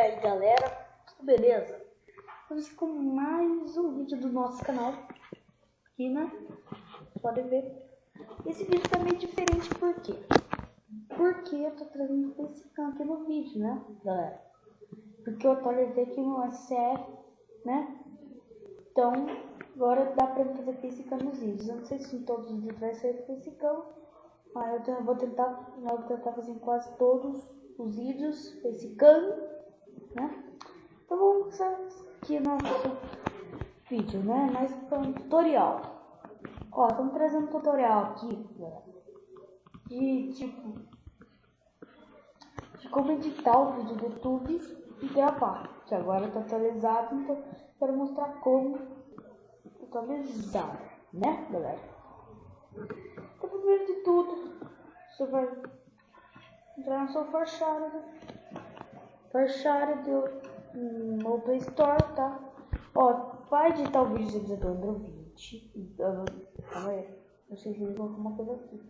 aí galera, tudo beleza? Estamos com mais um vídeo do nosso canal aqui, né? Podem ver. Esse vídeo tá meio diferente, por quê? Porque eu tô trazendo o facecam aqui no vídeo, né, galera? Porque eu atualizei aqui no SCR, né? Então, agora dá pra fazer facecam nos vídeos. Eu não sei se em todos os vídeos vai ser facecam, mas eu vou tentar fazer em quase todos os vídeos facecam, né? Então vamos começar aqui nosso vídeo, né? Mais para um tutorial. Ó, estamos trazendo um tutorial aqui, galera, de como editar o vídeo do YouTube e gravar, que agora está atualizado, então quero mostrar como atualizar, né, galera? Então, primeiro de tudo, você vai entrar no seu Farshad no Play Store, tá? Ó, vai editar o vídeo do Android. Calma aí, eu sei que eu vou uma coisa aqui.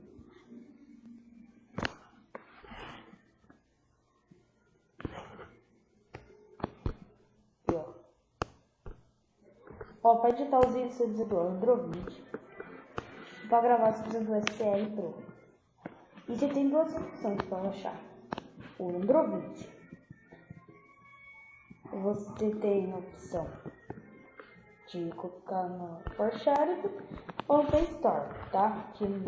Aqui, ó, para editar os vídeos do Android, para gravar usando o SCR Pro. E você tem duas opções para baixar: o Android. Você tem a opção de colocar no Farshad ou no Play Store, tá? Que no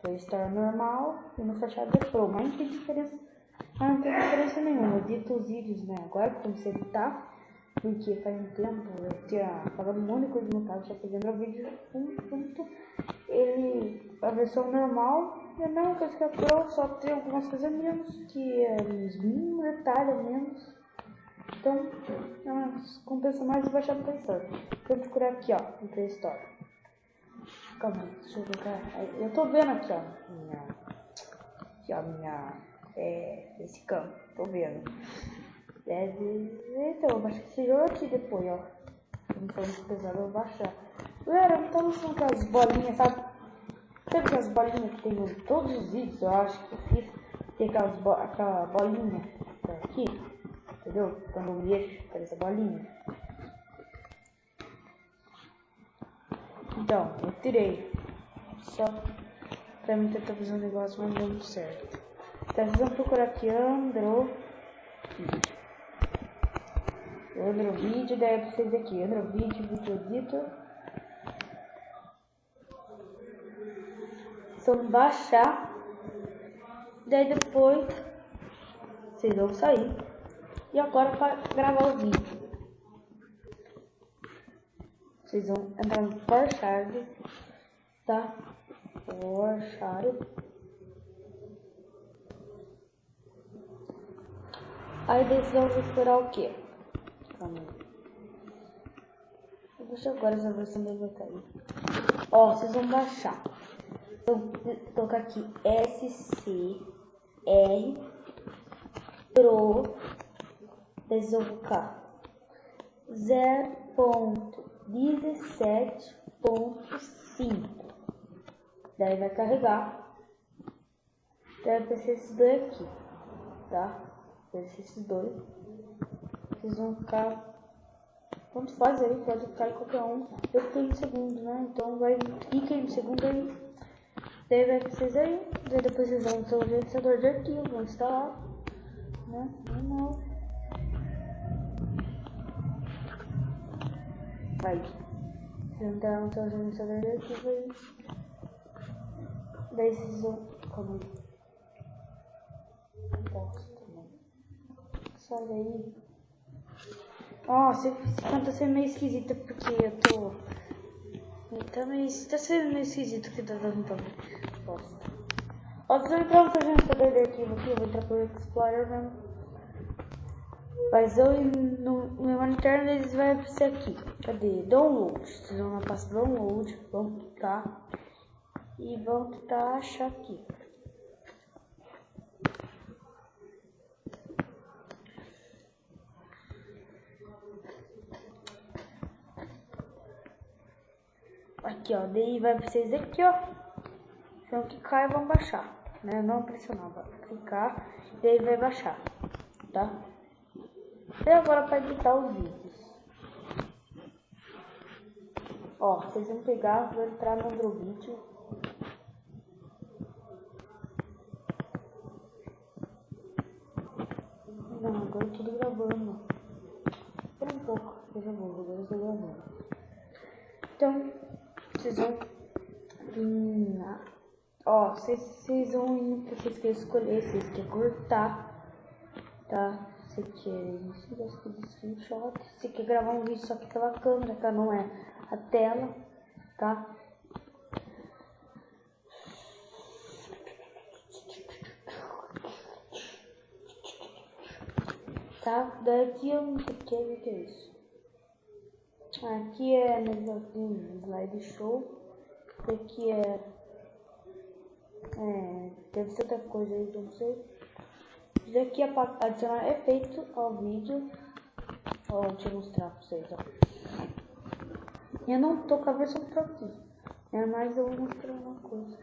Play Store normal e no Farshad Pro, mas não tem diferença, nenhuma. Eu edito os vídeos, né? Agora que eu comecei a editar, porque faz um tempo eu tinha falado um monte de coisa no caso, já fazendo o vídeo junto. A versão normal é a mesma coisa que a Pro, só tem algumas coisas a menos, que é os mínimos detalhes a menos. Então, compensa mais eu baixar no Play Store. Vou procurar aqui, ó, no Play Store. Calma aí, deixa eu ver. Eu tô vendo aqui, ó, esse campo, tô vendo. Então, eu baixo esse jogo aqui depois, ó. Não foi muito pesado, eu vou baixar. Galera, eu tava usando aquelas bolinhas, sabe? Sabe aquelas bolinhas que tem em todos os vídeos, eu acho que eu fiz. Tem aquela bolinha aqui. Entendeu? Quando eu mexo, parece a bolinha. Então, eu tirei. Só pra mim tentar fazer um negócio mais ou menos certo. Então, vocês vão procurar aqui Android, daí é pra vocês aqui, Android, Video Editor. Vocês vão baixar. Daí depois vocês vão sair. E agora para gravar o vídeo, vocês vão entrar no Farshad, tá? Farshad. Aí vocês vão esperar o quê? Calma aí. Eu deixo agora essa versão dele cair. Ó, vocês vão baixar. Então, colocar aqui SCR Pro. Vocês vão colocar 0.17.5. Daí vai carregar. Daí vai ser esses dois aqui, tá? Vai ser esses dois. Vocês vão ficar. Tanto faz aí, pode ficar em qualquer um. Eu fiquei em segundo, né? Então clica aí no segundo aí. Daí vai pra vocês aí. Daí depois vocês vão ter o gerenciador de arquivo, vão instalar, né? Normal. Vai. Vocês entraram no seu gerenciador de arquivo aí. Daí vocês vão. Calma aí. Bosta, mano. Sai daí. Ó, você tá sendo meio esquisita porque eu tô. Tá sendo meio esquisito que tá dando pra ver. Bosta. Ó, vocês vão entrar no seu gerenciador de arquivo aqui. Eu vou entrar pro Explorer mesmo. Mas eu no meu interno eles vão ser aqui. Cadê? Download. Vocês vão na pasta download, vão clicar e vão tentar achar aqui. Aqui, ó. Daí vai pra vocês aqui, ó. Vocês vão clicar e vão baixar, né? Não pressionar, vai clicar, daí vai baixar, tá? E agora para editar os vídeos. Ó, vocês vão pegar, vou entrar no outro vídeo. Não, agora eu tô gravando. Espera um pouco, eu já vou, agora eu tô gravando. Então, vocês vão vir. Ó, vocês vão ir pra vocês querem escolher, se vocês querem cortar, tá? Se quer screenshot, se quer gravar um vídeo só que pela câmera, tá? Não é a tela, tá? Tá? Daqui eu não sei o que é isso. Aqui é slideshow. Aqui deve ser outra coisa aí, não sei. Isso daqui é para adicionar efeito ao vídeo. Ó, deixa eu mostrar pra vocês, ó. Eu não tô com a versão pronta, mas eu vou mostrar uma coisa.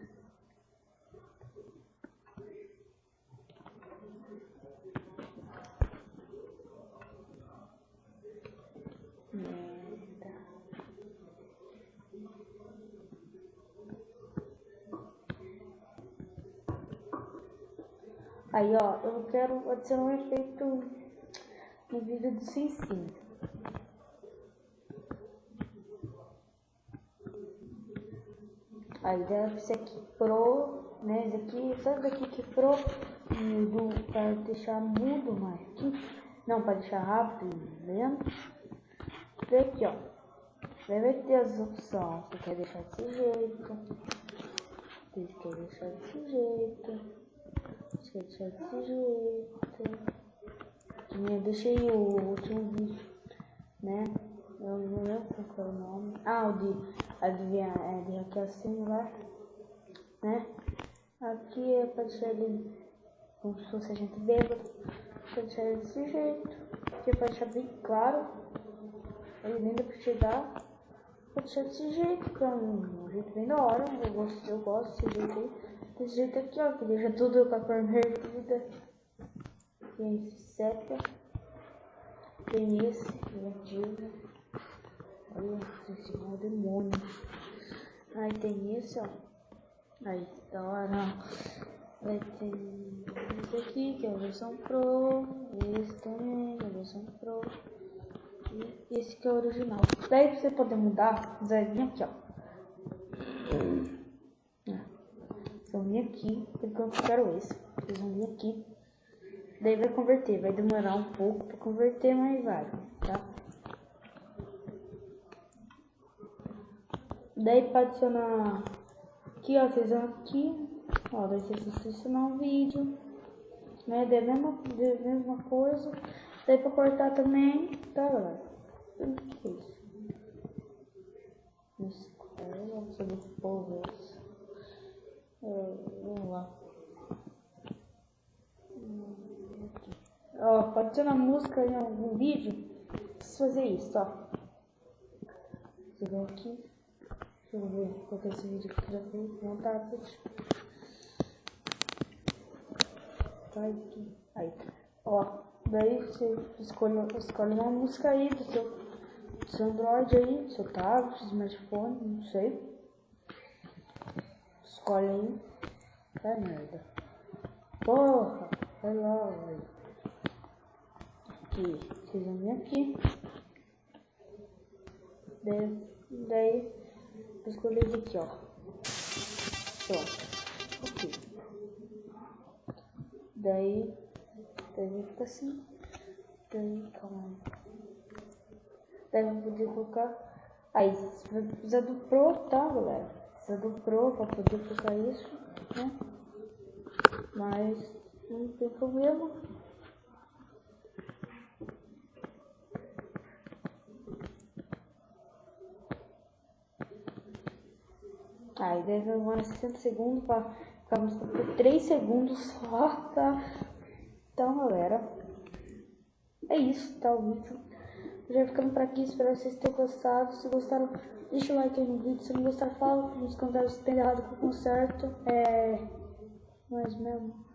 Aí, ó, eu quero adicionar um efeito no vídeo do Sim. Aí deve aqui Pro, né? Esse aqui, sabe daqui que Pro mudo para deixar mudo mais aqui? Não, para deixar rápido, lento. Daqui, ó. Vai ter as opções. Você quer deixar desse jeito? Você quer deixar desse jeito? Você quer deixar desse jeito? Eu deixei o último vídeo, né? Eu não lembro qual é o nome. Ah, o de adivinhar, de hackeação lá, né? Aqui é pra deixar ele como se fosse a gente bêbado. Pra deixar ele desse jeito. Aqui é pra deixar bem claro. Ele nem dá pra chegar. Pra deixar desse jeito, que é um jeito bem da hora. Eu gosto desse jeito aí. Desse jeito aqui, ó, que deixa tudo com a cor invertida. Tem esse sépia. Tem esse, negativo. Olha, esse é o demônio. Aí tem esse, ó. Aí, da hora. Vai ter esse aqui, que é a versão Pro. Esse também, a versão Pro. E esse que é o original. Daí pra você poder mudar, você vai vir aqui, ó. Vocês vão vir aqui, porque eu quero esse. Vocês vão vir aqui. Daí vai converter, vai demorar um pouco pra converter, mas vai, tá? Daí para adicionar aqui, ó, vocês vão aqui, ó, daí vocês selecionar um vídeo, né? Da mesma coisa. Daí para cortar também, tá, galera? O que é isso? Escola sobre povos. Vamos lá. Ó, pode adicionar música em algum vídeo. Preciso fazer isso, ó. Você vem aqui. Deixa eu ver qual é esse vídeo que eu já fiz montado. Tá aqui. Aí. Ó, daí você escolhe uma música aí do seu Android aí, do seu tablet, smartphone, não sei. Escolhe aí. Ai, merda. Porra, vai lá, velho. Aqui, vocês vão vir aqui. Daí vou escolher esse aqui, ó. Pronto. Ok. Daí fica assim. Daí, calma aí. Daí eu vou poder colocar. Aí, você vai precisar do Pro, tá, galera? Precisa do Pro pra poder colocar isso, né? Mas não tem problema. Aí deve demorar 60 segundos para ficar mostrando por 3 segundos só, tá? Então, galera, é isso, tá? O vídeo. Eu já ficando por aqui, espero vocês tenham gostado. Se gostaram, deixa o like aí no vídeo. Se não gostaram, fala nos comentários se tem errado que eu conserto. Mas mesmo.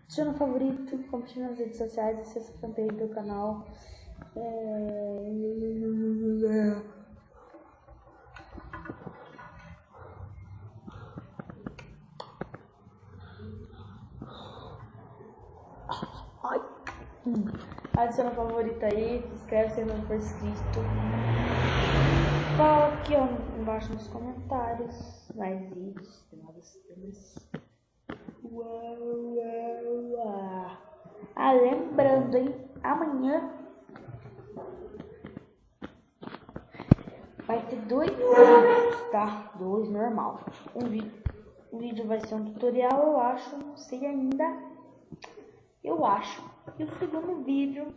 Adiciona favorito, compartilha nas redes sociais, acessa a fanpage do canal. Adiciona favorito aí, se inscreve se não for inscrito. Fala aqui ó, embaixo nos comentários mais vídeos de novos temas. Lembrando, hein, amanhã vai ter 2 vídeos, tá? 2 normal. Um vídeo vai ser um tutorial, eu acho, não sei ainda. Eu acho. E o segundo vídeo,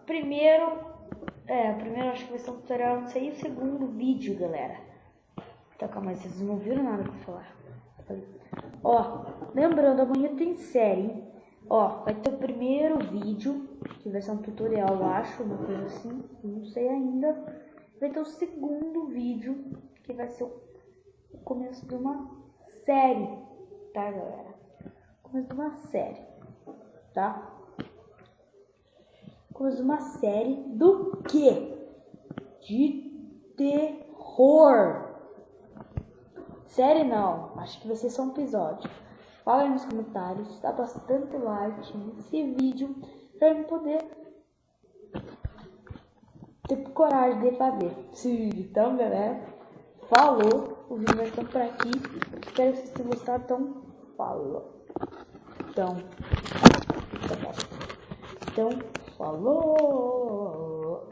primeiro acho que vai ser um tutorial, não sei. E o segundo vídeo, galera. Então, calma aí, vocês não viram nada pra falar. Ó, lembrando, amanhã tem série, hein? Ó, vai ter o primeiro vídeo, que vai ser um tutorial, eu acho, uma coisa assim, não sei ainda. Vai ter o segundo vídeo, que vai ser o começo de uma série, tá, galera? Começo de uma série, tá? Começo de uma série do quê? De terror. Série não, acho que vai ser só um episódio. Fala aí nos comentários, dá bastante like nesse vídeo pra eu poder ter coragem de fazer esse vídeo. Então, galera, falou, o vídeo vai ficando por aqui. Espero que vocês tenham gostado, então falou. Então, falou.